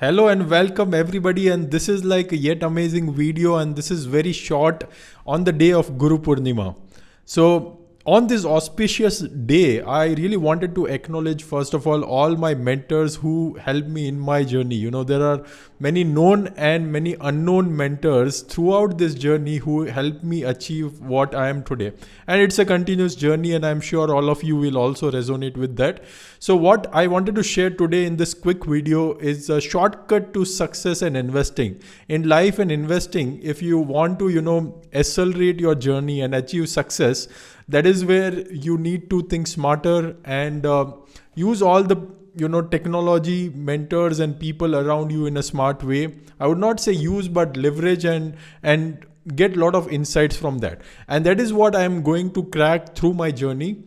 Hello and welcome everybody, and this is like a yet amazing video, and this is very short on the day of Guru Purnima. So on this auspicious day, I really wanted to acknowledge first of all my mentors who helped me in my journey. There are many known and many unknown mentors throughout this journey who helped me achieve what I am today. And it's a continuous journey, and I'm sure all of you will also resonate with that. So what I wanted to share today in this quick video is a shortcut to success and investing. In life and investing, if you want to, accelerate your journey and achieve success, that is where you need to think smarter and use all the technology, mentors and people around you in a smart way. I would not say use, but leverage and get a lot of insights from that. And that is what I am going to crack through my journey.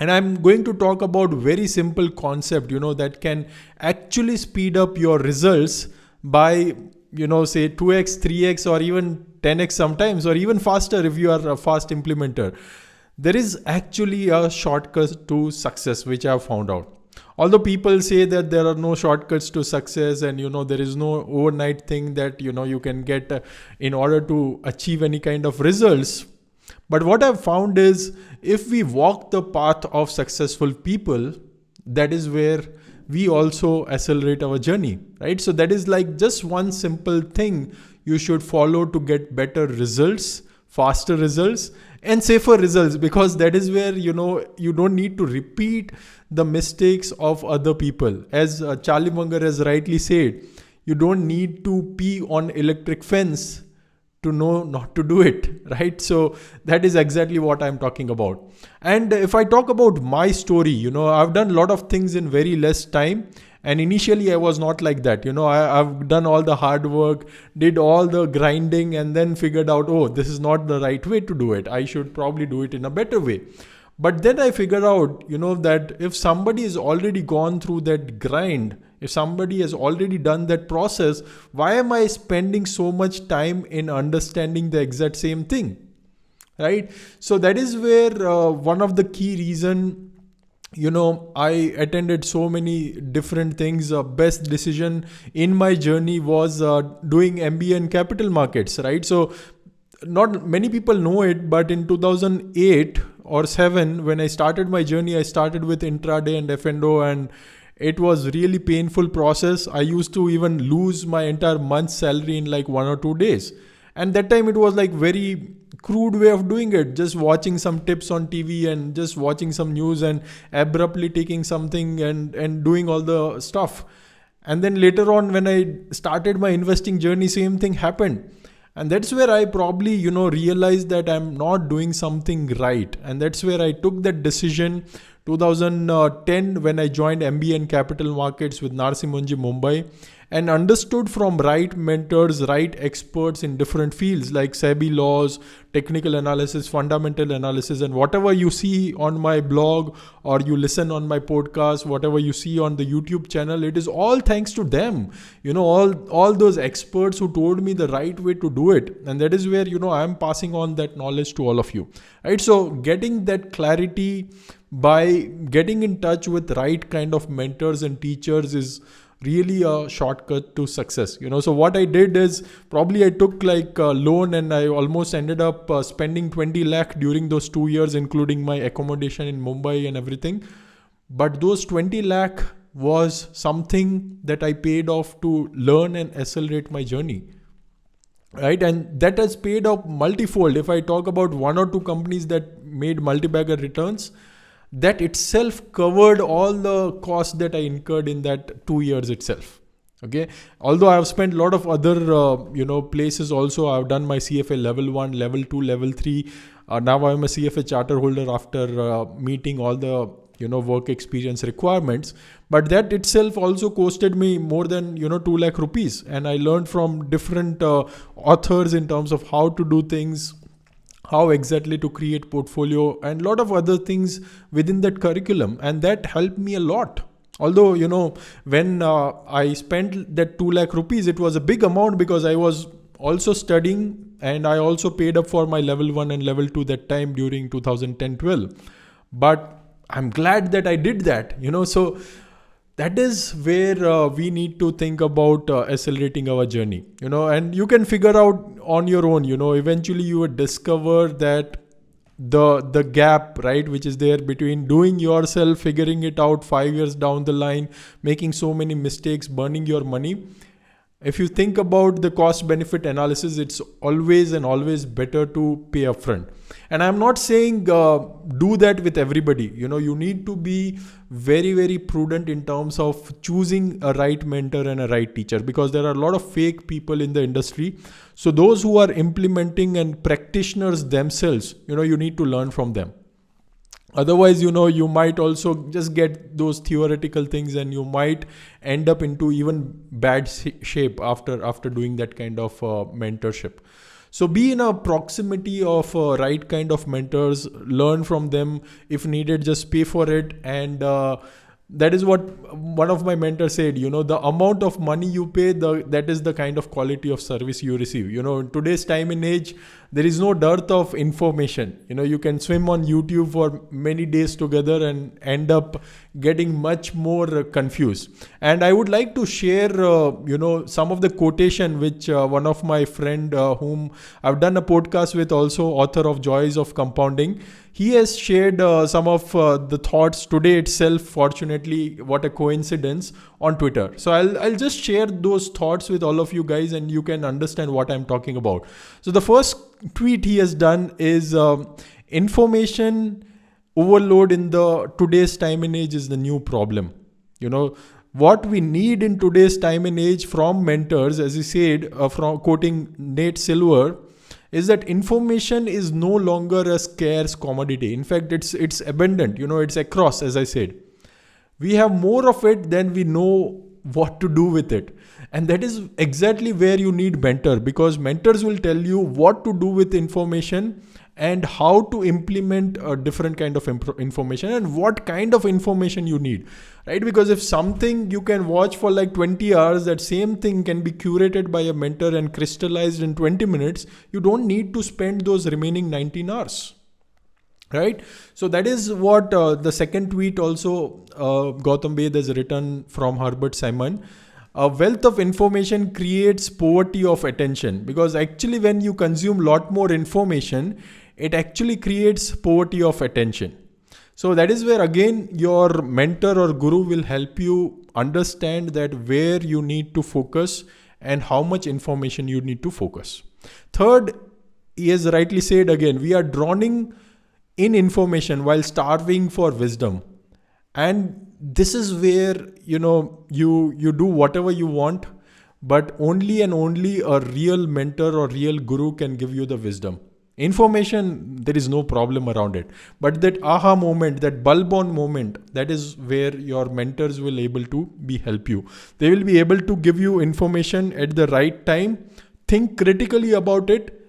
And I'm going to talk about very simple concept, that can actually speed up your results by, say 2x, 3x, or even 10x sometimes, or even faster if you are a fast implementer. There is actually a shortcut to success, which I have found out. Although people say that there are no shortcuts to success and there is no overnight thing that you can get in order to achieve any kind of results. But what I've found is if we walk the path of successful people, that is where we also accelerate our journey, right? So that is like just one simple thing you should follow to get better results, faster results and safer results, because that is where you don't need to repeat the mistakes of other people. As Charlie Munger has rightly said, you don't need to pee on electric fence to know not to do it, right? So that is exactly what I'm talking about. And if I talk about my story, I've done a lot of things in very less time. And initially I was not like that. I've done all the hard work, did all the grinding, and then figured out, oh, this is not the right way to do it. I should probably do it in a better way. But then I figured out, that if somebody has already gone through that grind, if somebody has already done that process, why am I spending so much time in understanding the exact same thing? Right? So that is where one of the key reason, I attended so many different things. Best decision in my journey was doing MBA in capital markets, right? So not many people know it, but in 2008 or 7, when I started my journey, I started with intraday and F&O, and it was really painful process. I used to even lose my entire month's salary in like 1 or 2 days. And that time it was like very crude way of doing it, just watching some tips on TV and just watching some news and abruptly taking something and doing all the stuff. And then later on, when I started my investing journey, same thing happened. And that's where I probably, realized that I'm not doing something right. And that's where I took that decision 2010 when I joined MBA in capital markets with Narsimunji Mumbai, and understood from right mentors, right experts in different fields like SEBI laws, technical analysis, fundamental analysis, and whatever you see on my blog or you listen on my podcast, whatever you see on the YouTube channel, it is all thanks to them. All those experts who told me the right way to do it. And that is where, I'm passing on that knowledge to all of you, right? So getting that clarity by getting in touch with right kind of mentors and teachers is really a shortcut to success. So what I did is probably I took like a loan, and I almost ended up spending 20 lakh during those 2 years, including my accommodation in Mumbai and everything. But those 20 lakh was something that I paid off to learn and accelerate my journey. Right. And that has paid off multifold. If I talk about 1 or 2 companies that made multi-bagger returns, that itself covered all the costs that I incurred in that 2 years itself. Okay. Although I have spent a lot of other, places also. I've done my CFA level 1, level 2, level 3. Now I'm a CFA charter holder after meeting all the, work experience requirements. But that itself also costed me more than, 2 lakh rupees. And I learned from different authors in terms of how to do things, how exactly to create portfolio, and a lot of other things within that curriculum. And that helped me a lot. Although, when I spent that 2 lakh rupees, it was a big amount because I was also studying and I also paid up for my level 1 and level 2 that time during 2010-12. But I'm glad that I did that, So that is where we need to think about accelerating our journey, and you can figure out on your own. Eventually you will discover that the gap, right, which is there between doing yourself, figuring it out 5 years down the line, making so many mistakes, burning your money. If you think about the cost benefit analysis, it's always and always better to pay upfront. And I'm not saying do that with everybody. You need to be very, very prudent in terms of choosing a right mentor and a right teacher, because there are a lot of fake people in the industry. So those who are implementing and practitioners themselves, you need to learn from them. Otherwise, you might also just get those theoretical things, and you might end up into even bad shape after doing that kind of mentorship. So be in a proximity of right kind of mentors, learn from them. If needed, just pay for it. And that is what one of my mentors said, the amount of money you pay, that is the kind of quality of service you receive. In today's time and age, there is no dearth of information. You can swim on YouTube for many days together and end up getting much more confused. And I would like to share, some of the quotation which one of my friend whom I've done a podcast with, also author of Joys of Compounding, he has shared some of the thoughts today itself. Fortunately, what a coincidence, on Twitter. So I'll just share those thoughts with all of you guys, and you can understand what I'm talking about. So the first tweet he has done is information overload in the today's time and age is the new problem. What we need in today's time and age from mentors, as he said, from quoting Nate Silver, is that information is no longer a scarce commodity. In fact, it's abundant. It's across, as I said. We have more of it than we know what to do with it. And that is exactly where you need mentor, because mentors will tell you what to do with information and how to implement a different kind of information and what kind of information you need, right? Because if something you can watch for like 20 hours, that same thing can be curated by a mentor and crystallized in 20 minutes. You don't need to spend those remaining 19 hours. Right? So that is what the second tweet also Gautam Bed has written from Herbert Simon. A wealth of information creates poverty of attention, because actually when you consume a lot more information, it actually creates poverty of attention. So that is where again your mentor or guru will help you understand that where you need to focus and how much information you need to focus. Third, he has rightly said again, we are drowning in information while starving for wisdom. And this is where, you do whatever you want, but only and only a real mentor or real guru can give you the wisdom. Information, there is no problem around it. But that aha moment, that bulb on moment, that is where your mentors will able to help you. They will be able to give you information at the right time, think critically about it,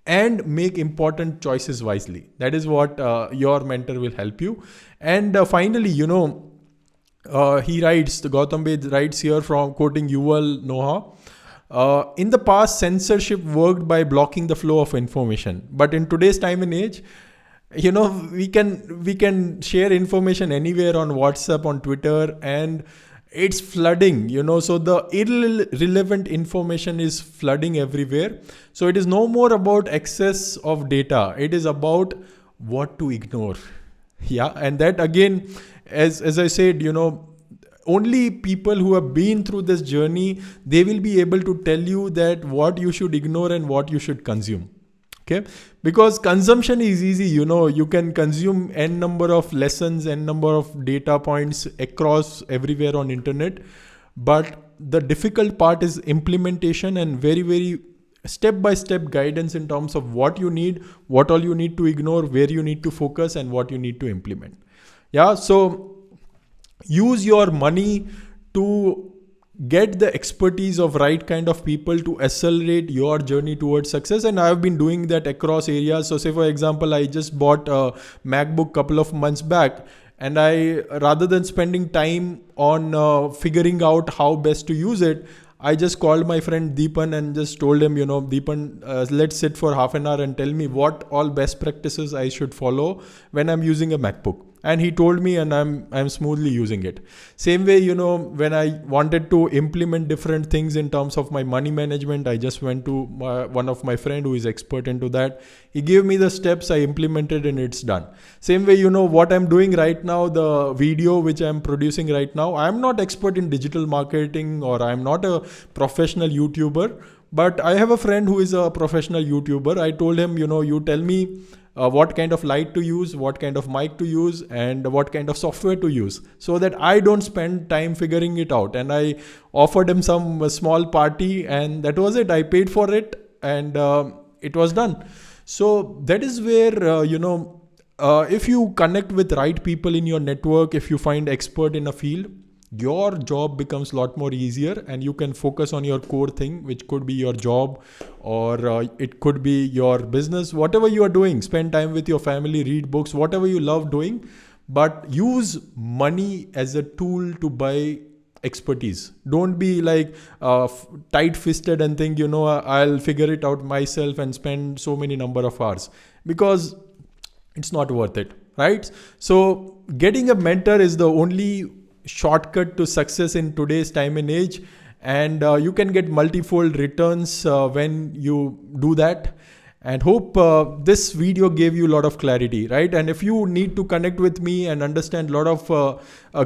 and make important choices wisely. That is what your mentor will help you. And finally, he writes, the Gautam Bed writes here from quoting Yuval Noah, in the past, censorship worked by blocking the flow of information. But in today's time and age, we can share information anywhere on WhatsApp, on Twitter, and it's flooding, so the irrelevant information is flooding everywhere. So it is no more about excess of data. It is about what to ignore. Yeah. And that again, as I said, only people who have been through this journey, they will be able to tell you that what you should ignore and what you should consume. Okay, because consumption is easy. You can consume n number of lessons, n number of data points across everywhere on internet. But the difficult part is implementation and very, very step-by-step guidance in terms of what you need, what all you need to ignore, where you need to focus, and what you need to implement. Yeah. So use your money to get the expertise of right kind of people to accelerate your journey towards success. And I've been doing that across areas. So say for example, I just bought a MacBook couple of months back, and I, rather than spending time on figuring out how best to use it, I just called my friend Deepan and just told him, Deepan, let's sit for half an hour and tell me what all best practices I should follow when I'm using a MacBook. And he told me, and I'm smoothly using it. Same way, when I wanted to implement different things in terms of my money management, I just went to one of my friend who is expert into that. He gave me the steps, I implemented, and it's done. Same way, what I'm doing right now, the video which I'm producing right now, I'm not expert in digital marketing, or I'm not a professional YouTuber, but I have a friend who is a professional YouTuber. I told him, you tell me what kind of light to use, what kind of mic to use, and what kind of software to use, so that I don't spend time figuring it out. And I offered him some small party, and that was it. I paid for it, and it was done. So that is where, if you connect with right people in your network, if you find expert in a field, your job becomes a lot more easier, and you can focus on your core thing, which could be your job, or it could be your business, whatever you are doing. Spend time with your family, read books, whatever you love doing, but use money as a tool to buy expertise. Don't be like tight-fisted and think, I'll figure it out myself and spend so many number of hours, because it's not worth it, right? So getting a mentor is the only shortcut to success in today's time and age, and you can get multifold returns when you do that. And hope this video gave you a lot of clarity, right? And if you need to connect with me and understand a lot of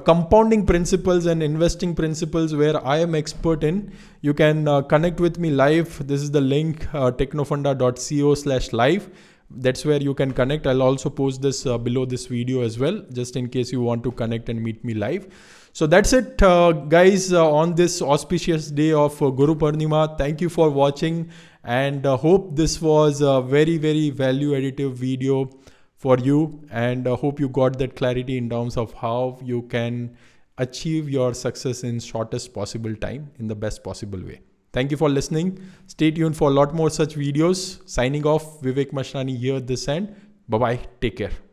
compounding principles and investing principles where I am expert in, you can connect with me live. This is the link, technofunda.co/live. That's where you can connect. I'll also post this below this video as well, just in case you want to connect and meet me live. So that's it, guys, on this auspicious day of Guru Purnima. Thank you for watching, and hope this was a very, very value additive video for you, and hope you got that clarity in terms of how you can achieve your success in shortest possible time in the best possible way. Thank you for listening. Stay tuned for a lot more such videos. Signing off, Vivek Mashrani here at this end. Bye-bye. Take care.